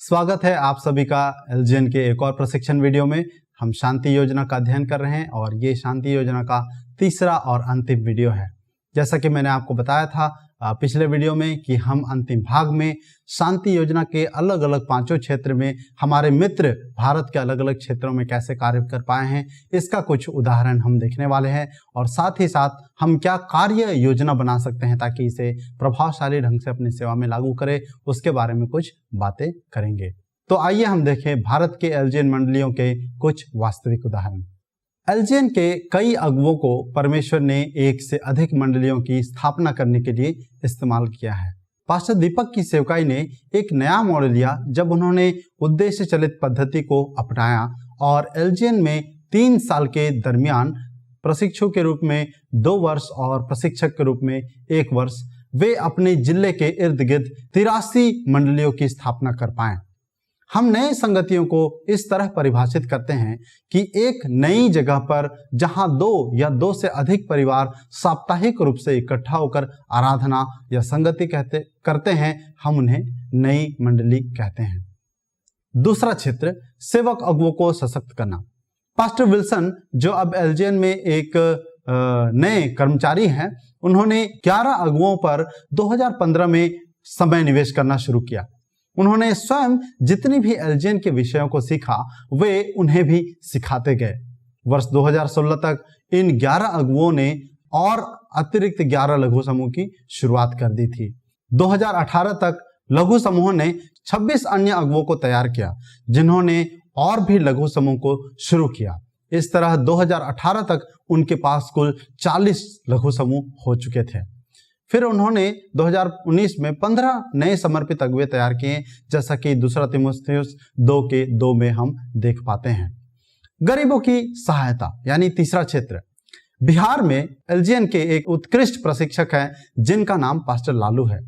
स्वागत है आप सभी का एलजीएन के एक और प्रशिक्षण वीडियो में। हम शांति योजना का अध्ययन कर रहे हैं और ये शांति योजना का तीसरा और अंतिम वीडियो है। जैसा कि मैंने आपको बताया था पिछले वीडियो में कि हम अंतिम भाग में शांति योजना के अलग अलग पांचों क्षेत्र में हमारे मित्र भारत के अलग अलग क्षेत्रों में कैसे कार्य कर पाए हैं, इसका कुछ उदाहरण हम देखने वाले हैं और साथ ही साथ हम क्या कार्य योजना बना सकते हैं ताकि इसे प्रभावशाली ढंग से अपनी सेवा में लागू करें, उसके बारे में कुछ बातें करेंगे। तो आइए हम देखें भारत के एलजीएन मंडलियों के कुछ वास्तविक उदाहरण। एलजीएन के कई अगुवों को परमेश्वर ने एक से अधिक मंडलियों की स्थापना करने के लिए इस्तेमाल किया है। पास्टर दीपक की सेवकाई ने एक नया मॉडल लिया जब उन्होंने उद्देश्य चलित पद्धति को अपनाया और एलजीएन में 3 साल के दरमियान प्रशिक्षु के रूप में 2 वर्ष और प्रशिक्षक के रूप में 1 वर्ष वे अपने जिले के इर्द गिर्द 83 मंडलियों की स्थापना कर पाए। हम नए संगतियों को इस तरह परिभाषित करते हैं कि एक नई जगह पर जहां 2 या 2 से अधिक परिवार साप्ताहिक रूप से इकट्ठा होकर आराधना या संगति करते हैं, हम उन्हें नई मंडली कहते हैं। दूसरा क्षेत्र सेवक अगुवों को सशक्त करना। पास्टर विल्सन जो अब एलजीएन में एक नए कर्मचारी हैं, उन्होंने 11 अगुवों पर 2015 में समय निवेश करना शुरू किया। उन्होंने स्वयं जितनी भी एलजीएन के विषयों को सीखा वे उन्हें भी सिखाते गए। वर्ष 2016 तक इन 11 अगुवों ने और अतिरिक्त 11 लघु समूह की शुरुआत कर दी थी। 2018 तक लघु समूह ने 26 अन्य अगुवों को तैयार किया जिन्होंने और भी लघु समूह को शुरू किया। इस तरह 2018 तक उनके पास कुल 40 लघु समूह हो चुके थे। फिर उन्होंने 2019 में 15 नए समर्पित अगुवे तैयार किए, जैसा कि दूसरा तीमुथियुस 2:2 में हम देख पाते हैं। गरीबों की सहायता यानी तीसरा क्षेत्र। बिहार में एलजीएन के एक उत्कृष्ट प्रशिक्षक हैं जिनका नाम पास्टर लालू है।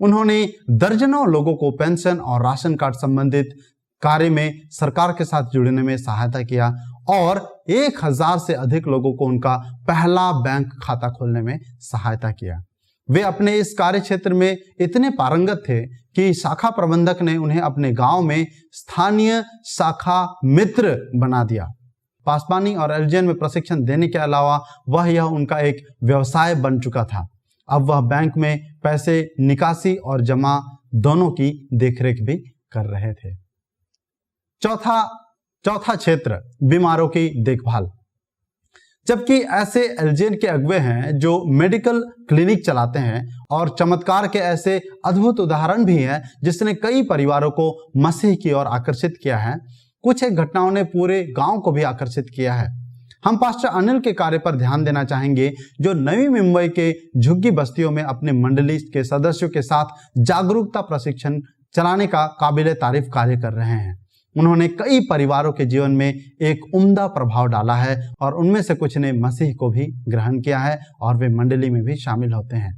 उन्होंने दर्जनों लोगों को पेंशन और राशन कार्ड संबंधित कार्य में सरकार के साथ जुड़ने में सहायता किया और 1000 से अधिक लोगों को उनका पहला बैंक खाता खोलने में सहायता किया। वे अपने इस कार्य क्षेत्र में इतने पारंगत थे कि शाखा प्रबंधक ने उन्हें अपने गांव में स्थानीय शाखा मित्र बना दिया। पासवानी और एलजीएन में प्रशिक्षण देने के अलावा यह उनका एक व्यवसाय बन चुका था। अब वह बैंक में पैसे निकासी और जमा दोनों की देखरेख भी कर रहे थे। चौथा क्षेत्र बीमारों की देखभाल। जबकि ऐसे एलजीएन के अगुवे हैं जो मेडिकल क्लिनिक चलाते हैं और चमत्कार के ऐसे अद्भुत उदाहरण भी हैं जिसने कई परिवारों को मसीह की ओर आकर्षित किया है। कुछ एक घटनाओं ने पूरे गांव को भी आकर्षित किया है। हम पास्टर अनिल के कार्य पर ध्यान देना चाहेंगे जो नवी मुंबई के झुग्गी बस्तियों में अपने मंडली के सदस्यों के साथ जागरूकता प्रशिक्षण चलाने का काबिले तारीफ कार्य कर रहे हैं। उन्होंने कई परिवारों के जीवन में एक उम्दा प्रभाव डाला है और उनमें से कुछ ने मसीह को भी ग्रहण किया है और वे मंडली में भी शामिल होते हैं।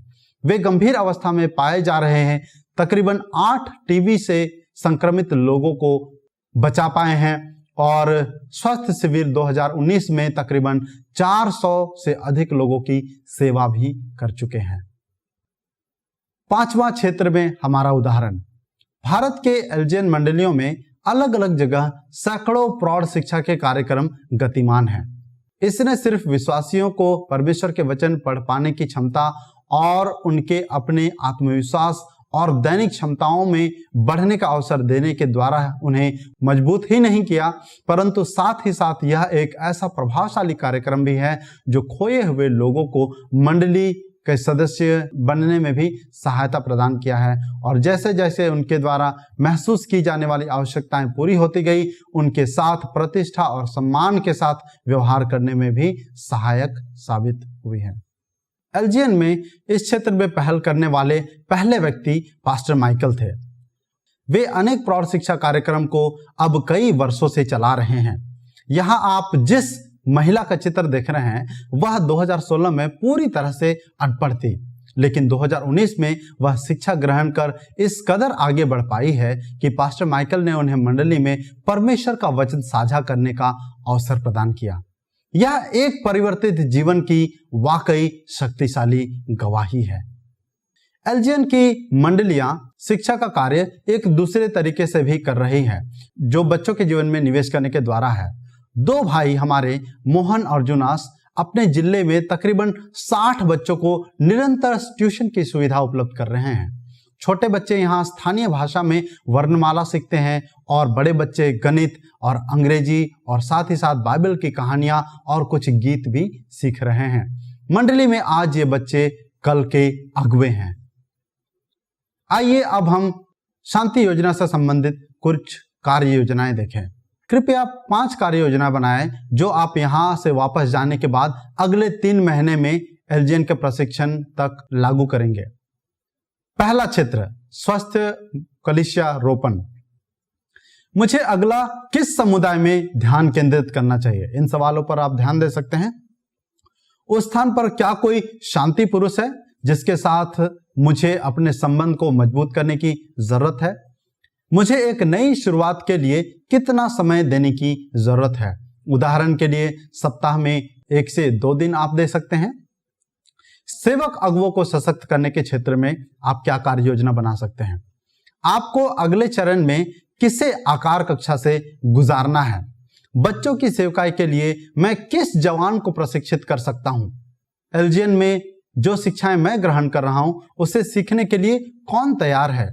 वे गंभीर अवस्था में पाए जा रहे हैं। तकरीबन 8 टीबी से संक्रमित लोगों को बचा पाए हैं और स्वास्थ्य शिविर 2019 में तकरीबन 400 से अधिक लोगों की सेवा भी कर चुके हैं। 5वां क्षेत्र में हमारा उदाहरण। भारत के एलजीएन मंडलियों में अलग अलग जगह सैकड़ों प्रौढ़ शिक्षा के कार्यक्रम गतिमान हैं। इसने सिर्फ विश्वासियों को परमेश्वर के वचन पढ़ पाने की क्षमता और उनके अपने आत्मविश्वास और दैनिक क्षमताओं में बढ़ने का अवसर देने के द्वारा उन्हें मजबूत ही नहीं किया, परंतु साथ ही साथ यह एक ऐसा प्रभावशाली कार्यक्रम भी है जो खोए हुए लोगों को मंडली के सदस्य बनने में भी सहायता प्रदान किया है और जैसे जैसे उनके द्वारा महसूस की जाने वाली आवश्यकताएं पूरी होती गई, उनके साथ प्रतिष्ठा और सम्मान के साथ व्यवहार करने में भी सहायक साबित हुई है। एलजीएन में इस क्षेत्र में पहल करने वाले पहले व्यक्ति पास्टर माइकल थे। वे अनेक प्रौढ़ शिक्षा कार्यक्रम को अब कई वर्षों से चला रहे हैं। यहाँ आप जिस महिला का चित्र देख रहे हैं वह 2016 में पूरी तरह से अनपढ़ थी, लेकिन 2019 में वह शिक्षा ग्रहण कर इस कदर आगे बढ़ पाई है कि पास्टर माइकल ने उन्हें मंडली में परमेश्वर का वचन साझा करने का अवसर प्रदान किया। यह एक परिवर्तित जीवन की वाकई शक्तिशाली गवाही है। एलजीएन की मंडलियां शिक्षा का कार्य एक दूसरे तरीके से भी कर रही है, जो बच्चों के जीवन में निवेश करने के द्वारा है। दो भाई हमारे मोहन और जुनास अपने जिले में तकरीबन 60 बच्चों को निरंतर ट्यूशन की सुविधा उपलब्ध कर रहे हैं। छोटे बच्चे यहाँ स्थानीय भाषा में वर्णमाला सीखते हैं और बड़े बच्चे गणित और अंग्रेजी और साथ ही साथ बाइबल की कहानियां और कुछ गीत भी सीख रहे हैं। मंडली में आज ये बच्चे कल के अगुवे हैं। आइए अब हम शांति योजना से संबंधित कुछ कार्य योजनाएं देखें। कृपया 5 कार्य योजना बनाएं जो आप यहां से वापस जाने के बाद अगले 3 महीने में एलजीएन के प्रशिक्षण तक लागू करेंगे। पहला क्षेत्र, स्वस्थ कलीसिया रोपण। मुझे अगला किस समुदाय में ध्यान केंद्रित करना चाहिए? इन सवालों पर आप ध्यान दे सकते हैं। उस स्थान पर क्या कोई शांति पुरुष है जिसके साथ मुझे अपने संबंध को मजबूत करने की जरूरत है? मुझे एक नई शुरुआत के लिए कितना समय देने की जरूरत है? उदाहरण के लिए सप्ताह में 1 से 2 दिन आप दे सकते हैं। सेवक अगुवों को सशक्त करने के क्षेत्र में आप क्या कार्य योजना बना सकते हैं? आपको अगले चरण में किसे आकार कक्षा से गुजारना है? बच्चों की सेवकाई के लिए मैं किस जवान को प्रशिक्षित कर सकता हूं? एलजीएन में जो शिक्षाएं मैं ग्रहण कर रहा हूं उसे सीखने के लिए कौन तैयार है?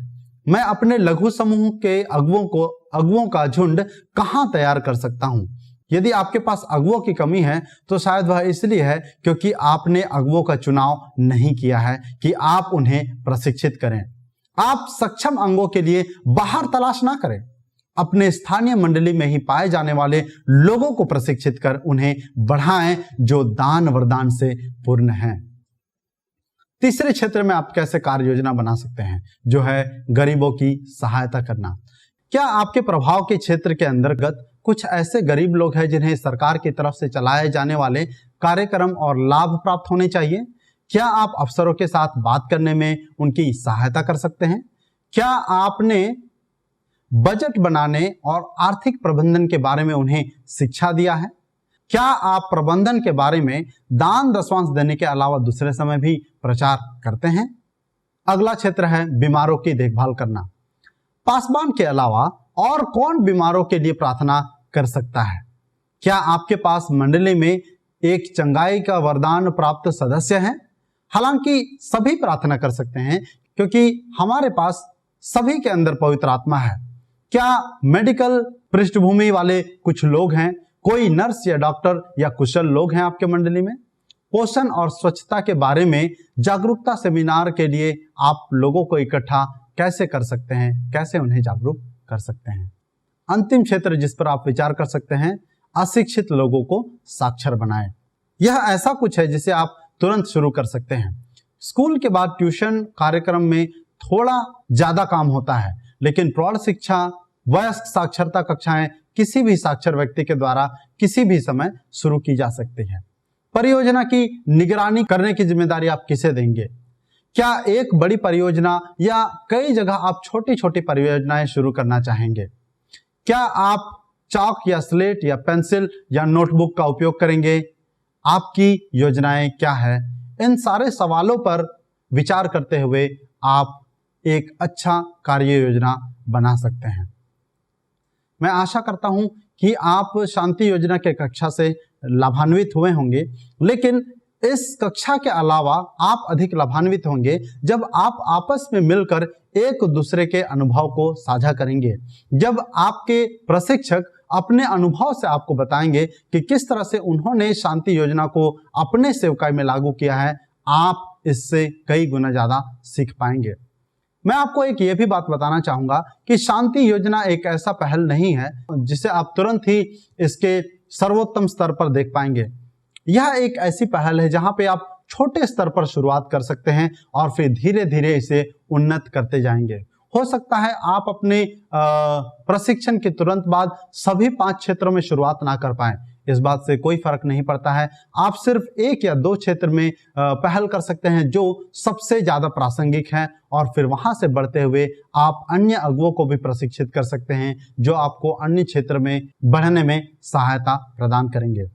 मैं अपने लघु समूह के अगुवों का झुंड कहां तैयार कर सकता हूं? यदि आपके पास अगुवों की कमी है तो शायद वह इसलिए है क्योंकि आपने अगुवों का चुनाव नहीं किया है कि आप उन्हें प्रशिक्षित करें। आप सक्षम अंगों के लिए बाहर तलाश ना करें, अपने स्थानीय मंडली में ही पाए जाने वाले लोगों को प्रशिक्षित कर उन्हें बढ़ाएं जो दान वरदान से पूर्ण हैं। तीसरे क्षेत्र में आप कैसे कार्य योजना बना सकते हैं, जो है गरीबों की सहायता करना। क्या आपके प्रभाव के क्षेत्र के अंतर्गत कुछ ऐसे गरीब लोग हैं जिन्हें सरकार की तरफ से चलाए जाने वाले कार्यक्रम और लाभ प्राप्त होने चाहिए? क्या आप अफसरों के साथ बात करने में उनकी सहायता कर सकते हैं? क्या आपने बजट बनाने और आर्थिक प्रबंधन के बारे में उन्हें शिक्षा दिया है? क्या आप प्रबंधन के बारे में दान दशवांश देने के अलावा दूसरे समय भी प्रचार करते हैं? अगला क्षेत्र है बीमारों की देखभाल करना। पासबान के अलावा और कौन बीमारों के लिए प्रार्थना कर सकता है? क्या आपके पास मंडली में एक चंगाई का वरदान प्राप्त सदस्य है? हालांकि सभी प्रार्थना कर सकते हैं क्योंकि हमारे पास सभी के अंदर पवित्र आत्मा है। क्या मेडिकल पृष्ठभूमि वाले कुछ लोग हैं? कोई नर्स या डॉक्टर या कुशल लोग हैं आपके मंडली में? पोषण और स्वच्छता के बारे में जागरूकता सेमिनार के लिए आप लोगों को इकट्ठा कैसे कर सकते हैं? कैसे उन्हें जागरूक कर सकते हैं? अंतिम क्षेत्र जिस पर आप विचार कर सकते हैं, अशिक्षित लोगों को साक्षर बनाएं। यह ऐसा कुछ है जिसे आप तुरंत शुरू कर सकते हैं। स्कूल के बाद ट्यूशन कार्यक्रम में थोड़ा ज्यादा काम होता है, लेकिन प्रौढ़ शिक्षा, वयस्क साक्षरता कक्षाएं किसी भी साक्षर व्यक्ति के द्वारा किसी भी समय शुरू की जा सकती है। परियोजना की निगरानी करने की जिम्मेदारी आप किसे देंगे? क्या एक बड़ी परियोजना या कई जगह आप छोटी छोटी परियोजनाएं शुरू करना चाहेंगे? क्या आप चाक या स्लेट या पेंसिल या नोटबुक का उपयोग करेंगे? आपकी योजनाएं क्या है? इन सारे सवालों पर विचार करते हुए आप एक अच्छा कार्य योजना बना सकते हैं। मैं आशा करता हूं कि आप शांति योजना के कक्षा से लाभान्वित हुए होंगे, लेकिन इस कक्षा के अलावा आप अधिक लाभान्वित होंगे जब आप आपस में मिलकर एक दूसरे के अनुभव को साझा करेंगे। जब आपके प्रशिक्षक अपने अनुभव से आपको बताएंगे कि किस तरह से उन्होंने शांति योजना को अपने सेवकाई में लागू किया है, आप इससे कई गुना ज्यादा सीख पाएंगे। मैं आपको एक ये भी बात बताना चाहूंगा कि शांति योजना एक ऐसा पहल नहीं है जिसे आप तुरंत ही इसके सर्वोत्तम स्तर पर देख पाएंगे। यह एक ऐसी पहल है जहां पे आप छोटे स्तर पर शुरुआत कर सकते हैं और फिर धीरे धीरे इसे उन्नत करते जाएंगे। हो सकता है आप अपने प्रशिक्षण के तुरंत बाद सभी 5 क्षेत्रों में शुरुआत ना कर पाएं। इस बात से कोई फर्क नहीं पड़ता है। आप सिर्फ 1 या 2 क्षेत्र में पहल कर सकते हैं जो सबसे ज्यादा प्रासंगिक हैं, और फिर वहां से बढ़ते हुए आप अन्य अगुवों को भी प्रशिक्षित कर सकते हैं जो आपको अन्य क्षेत्र में बढ़ने में सहायता प्रदान करेंगे।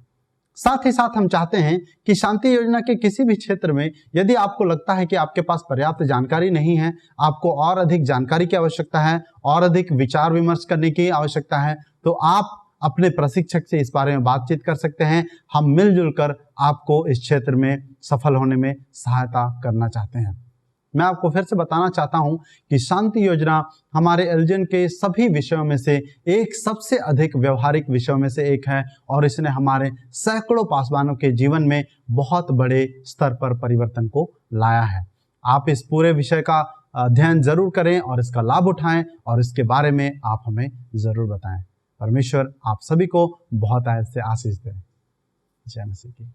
साथ ही साथ हम चाहते हैं कि शांति योजना के किसी भी क्षेत्र में यदि आपको लगता है कि आपके पास पर्याप्त जानकारी नहीं है, आपको और अधिक जानकारी की आवश्यकता है, और अधिक विचार विमर्श करने की आवश्यकता है, तो आप अपने प्रशिक्षक से इस बारे में बातचीत कर सकते हैं। हम मिलजुल कर आपको इस क्षेत्र में सफल होने में सहायता करना चाहते हैं। मैं आपको फिर से बताना चाहता हूं कि शांति योजना हमारे एलजीएन के सभी विषयों में से एक सबसे अधिक व्यवहारिक विषयों में से एक है, और इसने हमारे सैकड़ों पासवानों के जीवन में बहुत बड़े स्तर पर परिवर्तन को लाया है। आप इस पूरे विषय का अध्ययन जरूर करें और इसका लाभ उठाएं, और इसके बारे में आप हमें जरूर बताएं। परमेश्वर आप सभी को बहुत से आशीष दें। जय मसीह की।